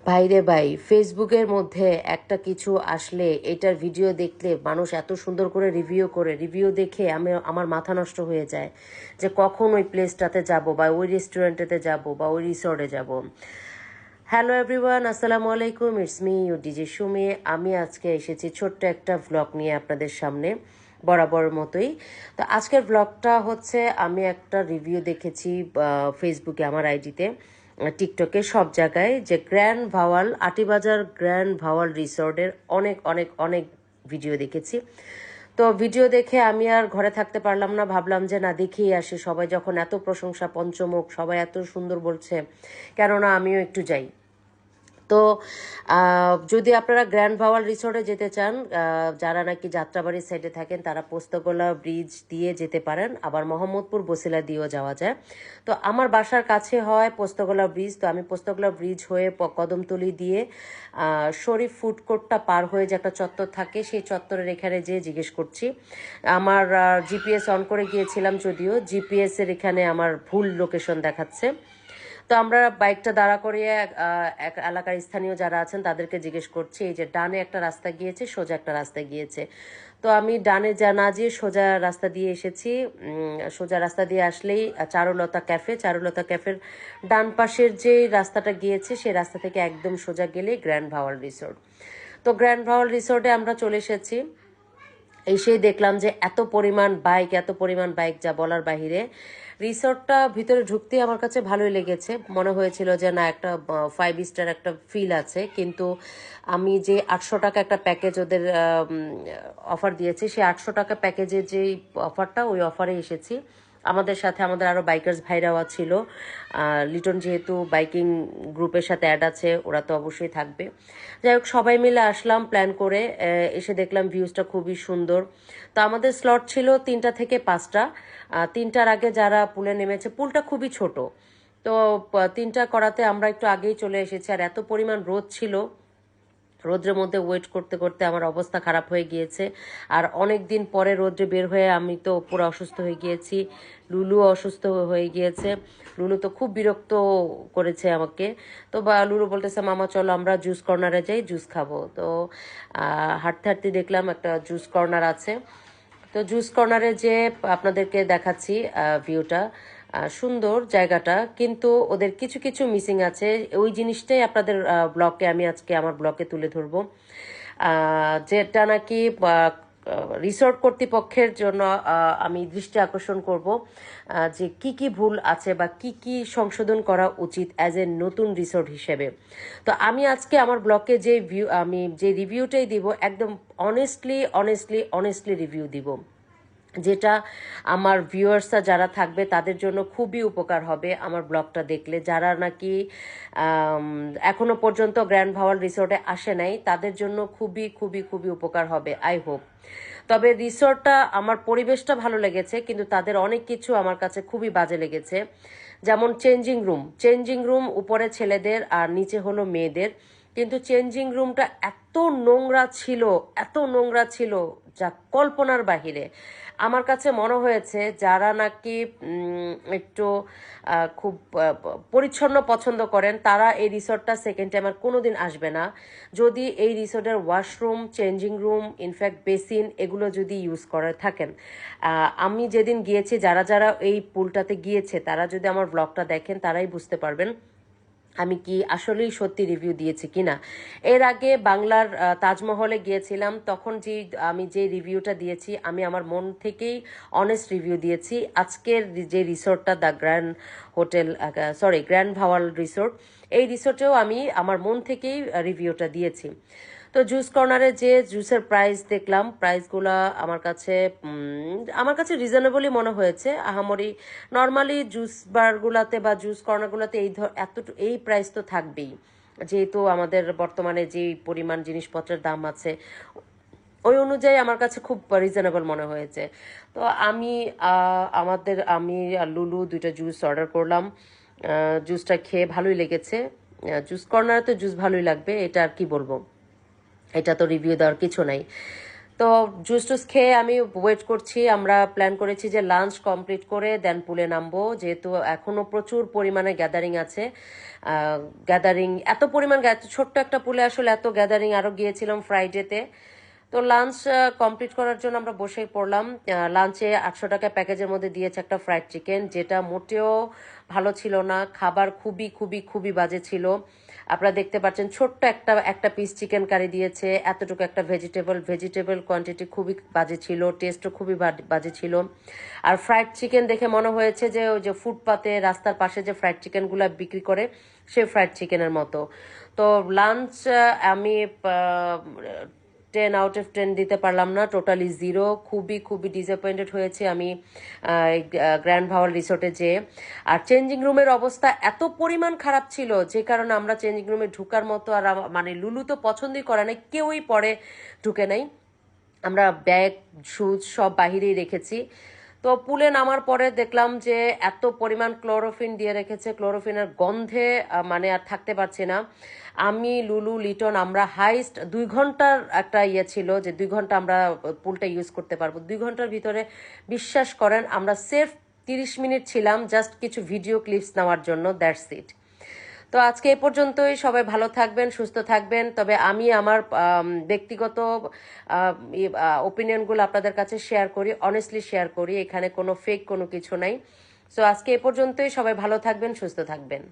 ভাইরে ভাই, ফেসবুকের মধ্যে একটা কিছু আসলে এটার ভিডিও দেখলে মানুষ এত সুন্দর করে রিভিউ করে, রিভিউ দেখে আমার মাথা নষ্ট হয়ে যায় যে কখন ওই প্লেসটাতে যাব বা ওই রেস্টুরেন্টেতে যাব বা ওই রিসর্টে যাব। হ্যালো এভরিওয়ান, আসসালামু আলাইকুম, it's me you DJ Sumi. আমি আজকে এসেছি ছোট্ট একটা ভ্লগ নিয়ে আপনাদের সামনে, বরাবর মতোই। তো আজকের ভ্লগটা হচ্ছে, আমি একটা রিভিউ দেখেছি ফেসবুকে, আমার আইডিতে, টিকটকে, সব জায়গায়, যে গ্র্যান্ড ভাওয়াল, আটিবাজার গ্র্যান্ড ভাওয়াল রিসর্টের অনেক অনেক অনেক ভিডিও দেখেছি। তো ভিডিও দেখে আমি আর ঘরে থাকতে পারলাম না, ভাবলাম যে না, দেখেই আসি। সবাই যখন এত প্রশংসা, পঞ্চমুখ, সবাই এত সুন্দর বলছে, কেননা আমিও একটু যাই। তো যদি আপনারা গ্র্যান্ড ভাওয়াল রিসোর্টে যেতে চান, যারা নাকি যাত্রাবাড়ির সাইডে থাকেন, তারা পোস্তগোলা ব্রিজ দিয়ে যেতে পারেন, আবার মোহাম্মদপুর বসিলা দিয়েও যাওয়া যায়। তো আমার বাসার কাছে হয় পোস্তগোলা ব্রিজ, তো আমি পোস্তগোলা ব্রিজ হয়ে কদমতলি দিয়ে শরীফ ফুড কোর্টটা পার হয়ে যে একটা চত্বর থাকে, সেই চত্বরের এখানে যেয়ে জিজ্ঞেস করছি। আমার জিপিএস অন করে গিয়েছিলাম, যদিও জিপিএস এর এখানে আমার ভুল লোকেশন দেখাচ্ছে। তো আমরা বাইকটা দাঁড়া করিয়ে এক এলাকার স্থানীয় যারা আছেন তাদেরকে জিজ্ঞেস করছি, এই যে ডানে একটা রাস্তা গিয়েছে, সোজা একটা রাস্তা গিয়েছে। তো আমি ডানে না যেয়ে সোজা রাস্তা দিয়ে এসেছি। সোজা রাস্তা দিয়ে আসলেই চারুলতা ক্যাফে, চারুলতা ক্যাফের ডান পাশের যে রাস্তাটা গিয়েছে, সেই রাস্তা থেকে একদম সোজা গেলেই গ্র্যান্ড ভাওয়াল রিসোর্ট। তো গ্র্যান্ড ভাওয়াল রিসোর্টে আমরা চলে এসেছি। এসেই দেখলাম যে এত পরিমাণ বাইক, এত পরিমাণ বাইক, যা বলার বাহিরে। রিসর্টটা ভিতরে ঢুকতে আমার কাছে ভালোই লেগেছে, মনে হয়েছিল যে না, একটা 5 স্টার একটা ফিল আছে। কিন্তু আমি যে 800 টাকা একটা প্যাকেজ ওদের অফার দিয়েছি, সেই 800 টাকা প্যাকেজের যে অফারটা, ওই অফারে এসেছি। আমাদের সাথে আমাদের আরও বাইকার্স ভাইরাও ছিল। লিটন যেহেতু বাইকিং গ্রুপের সাথে অ্যাড আছে, ওরা তো অবশ্যই থাকবে। যাই হোক, সবাই মিলে আসলাম প্ল্যান করে। এসে দেখলাম ভিউজটা খুবই সুন্দর। তো আমাদের স্লট ছিল 3টা থেকে 5টা। 3টার আগে যারা পুলে নেমেছে, পুলটা খুবই ছোট, তো 3টা করাতে আমরা একটু আগেই চলে এসেছি। আর এত পরিমাণ রোদ ছিল, রোদ্রের মধ্যে ওয়েট করতে করতে আমার অবস্থা খারাপ হয়ে গিয়েছে। আর অনেক দিন পরে রোদ্রে বের হয়ে আমি তো পুরো অসুস্থ হয়ে গিয়েছি। লুলু অসুস্থ হয়ে গিয়েছে। লুলু তো খুব বিরক্ত করেছে আমাকে। তো লুলু বলতেছে, মামা চলো আমরা জুস কর্নারে যাই, জুস খাবো। তো হাঁটতে হাঁটতে দেখলাম একটা জুস কর্নার আছে। তো জুস কর্নারে যে আপনাদেরকে দেখাচ্ছি ভিউটা, সুন্দর জায়গাটা, কিন্তু ওদের কিছু কিছু মিসিং আছে। ওই জিনিসটাই আপনাদের ব্লকে, আমি আজকে আমার ব্লকে তুলে ধরবো। যেটা নাকি রিসোর্ট কর্তৃপক্ষের জন্য আমি দৃষ্টি আকর্ষণ করব, যে কি কি ভুল আছে বা কি কি সংশোধন করা উচিত অ্যাজ এ নতুন রিসোর্ট হিসেবে। তো আমি আজকে আমার ব্লকে যে আমি যে রিভিউটাই দিব, একদম অনেস্টলি অনেস্টলি অনেস্টলি রিভিউ দিব, যেটা আমার ভিউয়ার্সরা যারা থাকবে তাদের জন্য খুবই উপকার হবে আমার ব্লগটা দেখলে। যারা নাকি এখনো পর্যন্ত গ্র্যান্ড ভাওয়াল রিসোর্টে আসে নাই, তাদের জন্য খুবই খুবই খুবই উপকার হবে, আই হোপ। তবে রিসোর্টটা, আমার পরিবেশটা ভালো লেগেছে, কিন্তু তাদের অনেক কিছু আমার কাছে খুবই বাজে লেগেছে। যেমন চেঞ্জিং রুম উপরে ছেলেদের আর নিচে হলো মেয়েদের, কিন্তু চেঞ্জিং রুমটা এত নোংরা ছিল, এত নোংরা ছিল, যা কল্পনার বাহিরে। আমার কাছে মনে হয়েছে যারা নাকি একটু খুব পরিচ্ছন্ন পছন্দ করেন, তারা এই রিসোর্টটা সেকেন্ড টাইম আর কোনোদিন আসবে না। যদি এই রিসোর্টের washroom, changing room, in fact basin, এগুলো যদি ইউজ করে থাকেন। আমি যেদিন গিয়েছি, যারা যারা এই পুলটাতে গিয়েছে, তারা যদি আমার ব্লগটা দেখেন, তারাই বুঝতে পারবেন আমি কি আসলেই সত্যি রিভিউ দিয়েছি কিনা। এর আগে বাংলার তাজমহলে গিয়েছিলাম, তখন আমি যে রিভিউটা দিয়েছি, আমি আমার মন থেকেই অনেস্ট রিভিউ দিয়েছি। আজকের যে রিসোর্টটা, the grand hotel, grand Bhawal resort, এই রিসোর্টেও আমি আমার মন থেকেই রিভিউটা দিয়েছি। তো জুস কর্নারে যে জুসের প্রাইস দেখলাম, প্রাইসগুলা আমার কাছে রিজনেবলই মনে হয়েছে। আহামরি, নর্মালি জুস বারগুলাতে বা জুস কর্নারগুলোতে এই প্রাইস তো থাকবেই, যেহেতু আমাদের বর্তমানে যে পরিমাণ জিনিসপত্রের দাম আছে, ওই অনুযায়ী আমার কাছে খুব রিজনেবল মনে হয়েছে। তো আমি আর লুলু 2টা জুস অর্ডার করলাম। জুসটা খেয়ে ভালোই লেগেছে। জুস কর্নারে তো জুস ভালোই লাগবে, এটা আর কি বলবো, এটা তো রিভিউ দেওয়ার কিছু নাই। তো জুস টুস খেয়ে আমি ওয়েট করছি। আমরা প্ল্যান করেছি যে লাঞ্চ কমপ্লিট করে দেন পুলে নামবো, যেহেতু এখনো প্রচুর পরিমাণে গ্যাদারিং আছে। গ্যাদারিং এত পরিমাণ, ছোট্ট একটা পুলে আসলে এত গ্যাদারিং আরো গিয়েছিলাম ফ্রাইডেতে। তো লাঞ্চ কমপ্লিট করার জন্য আমরা বসে পড়লাম। লাঞ্চে 800 টাকা প্যাকেজের মধ্যে দিয়েছে একটা ফ্রাইড চিকেন, যেটা মোটেও ভালো ছিল না। খাবার খুবই খুবই খুবই বাজে ছিল। আপনারা দেখতে পাচ্ছেন ছোট্ট একটা একটা পিস চিকেন কারি দিয়েছে, এতটুকু একটা ভেজিটেবল কোয়ান্টিটি খুবই বাজে ছিল, টেস্টও খুবই বাজে ছিল। আর ফ্রাইড চিকেন দেখে মনে হয়েছে যে ওই যে ফুটপাতে রাস্তার পাশে যে ফ্রাইড চিকেনগুলো বিক্রি করে সেই ফ্রাইড চিকেনের মতো। তো লাঞ্চ আমি 10 আউট অফ 10 দিতে পারলাম না, টোটালি 0। খুবই খুবই ডিসঅ্যাপয়েন্টেড হয়েছে আমি গ্র্যান্ড ভাওয়াল রিসোর্টে যেয়ে। আর চেঞ্জিং রুমের অবস্থা এত পরিমাণ খারাপ ছিল, যে কারণে আমরা চেঞ্জিং রুমে ঢুকার মতো আর মানে লুলু তো পছন্দই করে নাই, কেউই পরে ঢুকে নাই। আমরা ব্যাগ শুজ সব বাহিরেই রেখেছি। তো পুলে নামার পরে দেখলাম যে এত পরিমাণ ক্লোরোফিন দিয়ে রেখেছে, ক্লোরোফিনের গন্ধে মানে আর থাকতে পারছি না। আমি, লুলু, লিটন আমরা হাইস্ট 2 ঘন্টার একটা ছিল যে 2 ঘন্টা আমরা পুলটা ইউজ করতে পারবো। 2 ঘন্টার ভিতরে বিশ্বাস করেন আমরা সেফ 30 মিনিট ছিলাম জাস্ট কিছু ভিডিও ক্লিপস নেওয়ার জন্য, দ্যাটস ইট। তো আজকে এ পর্যন্তই। সবাই ভালো থাকবেন, সুস্থ থাকবেন। তবে আমি আমার ব্যক্তিগত ওপিনিয়নগুলো আপনাদের কাছে শেয়ার করি, অনেস্টলি শেয়ার করি, এখানে কোনো ফেক কোনো কিছু নাই। সো আজকে এ পর্যন্তই। সবাই ভালো থাকবেন, সুস্থ থাকবেন।